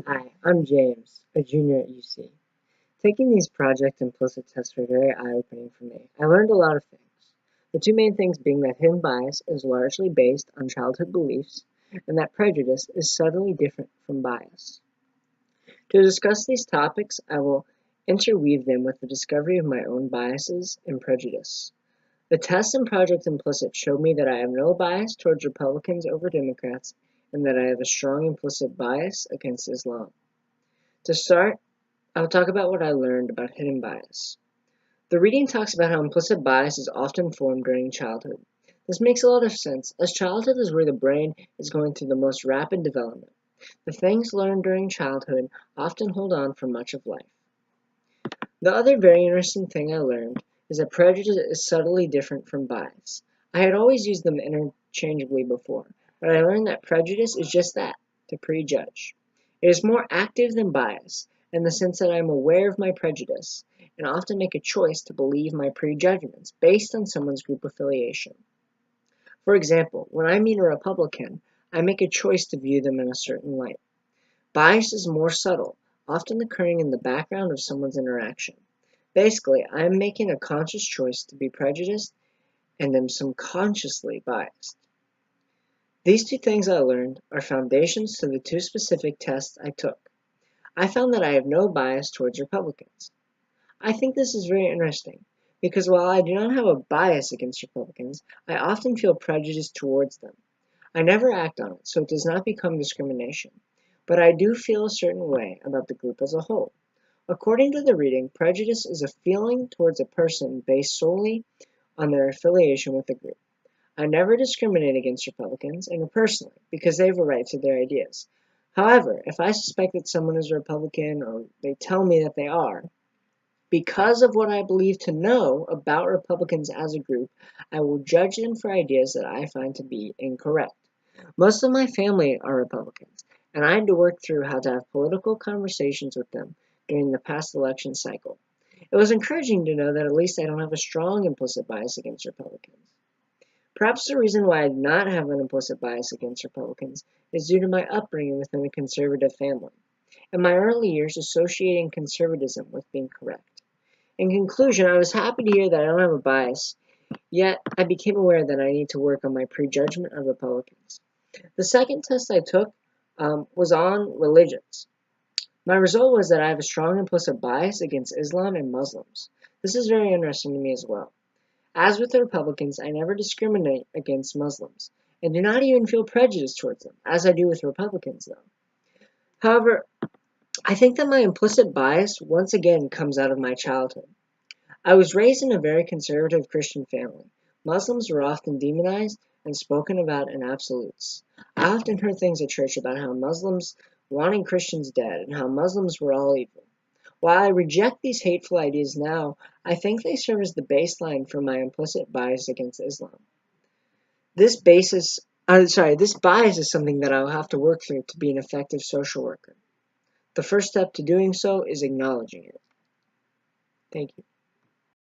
Hi, I'm James, a junior at UC. Taking these project implicit tests were very eye-opening for me. I learned a lot of things. The two main things being that hidden bias is largely based on childhood beliefs, and that prejudice is subtly different from bias. To discuss these topics, I will interweave them with the discovery of my own biases and prejudice. The tests in Project Implicit showed me that I have no bias towards Republicans over Democrats, and that I have a strong implicit bias against Islam. To start, I'll talk about what I learned about hidden bias. The reading talks about how implicit bias is often formed during childhood. This makes a lot of sense, as childhood is where the brain is going through the most rapid development. The things learned during childhood often hold on for much of life. The other very interesting thing I learned is that prejudice is subtly different from bias. I had always used them interchangeably before, but I learned that prejudice is just that, to prejudge. It is more active than bias, in the sense that I am aware of my prejudice, and often make a choice to believe my prejudgments based on someone's group affiliation. For example, when I meet a Republican, I make a choice to view them in a certain light. Bias is more subtle, often occurring in the background of someone's interaction. Basically, I am making a conscious choice to be prejudiced and am subconsciously biased. These two things I learned are foundations to the two specific tests I took. I found that I have no bias towards Republicans. I think this is very interesting, because while I do not have a bias against Republicans, I often feel prejudice towards them. I never act on it, so it does not become discrimination. But I do feel a certain way about the group as a whole. According to the reading, prejudice is a feeling towards a person based solely on their affiliation with the group. I never discriminate against Republicans, interpersonally, because they have a right to their ideas. However, if I suspect that someone is a Republican or they tell me that they are, because of what I believe to know about Republicans as a group, I will judge them for ideas that I find to be incorrect. Most of my family are Republicans, and I had to work through how to have political conversations with them during the past election cycle. It was encouraging to know that at least I don't have a strong implicit bias against Republicans. Perhaps the reason why I do not have an implicit bias against Republicans is due to my upbringing within a conservative family, and my early years associating conservatism with being correct. In conclusion, I was happy to hear that I don't have a bias, yet I became aware that I need to work on my prejudgment of Republicans. The second test I took was on religions. My result was that I have a strong implicit bias against Islam and Muslims. This is very interesting to me as well. As with the Republicans, I never discriminate against Muslims, and do not even feel prejudice towards them, as I do with Republicans, though. However, I think that my implicit bias once again comes out of my childhood. I was raised in a very conservative Christian family. Muslims were often demonized and spoken about in absolutes. I often heard things at church about how Muslims wanted Christians dead and how Muslims were all evil. While I reject these hateful ideas now, I think they serve as the baseline for my implicit bias against Islam. This bias is something that I'll have to work through to be an effective social worker. The first step to doing so is acknowledging it. Thank you.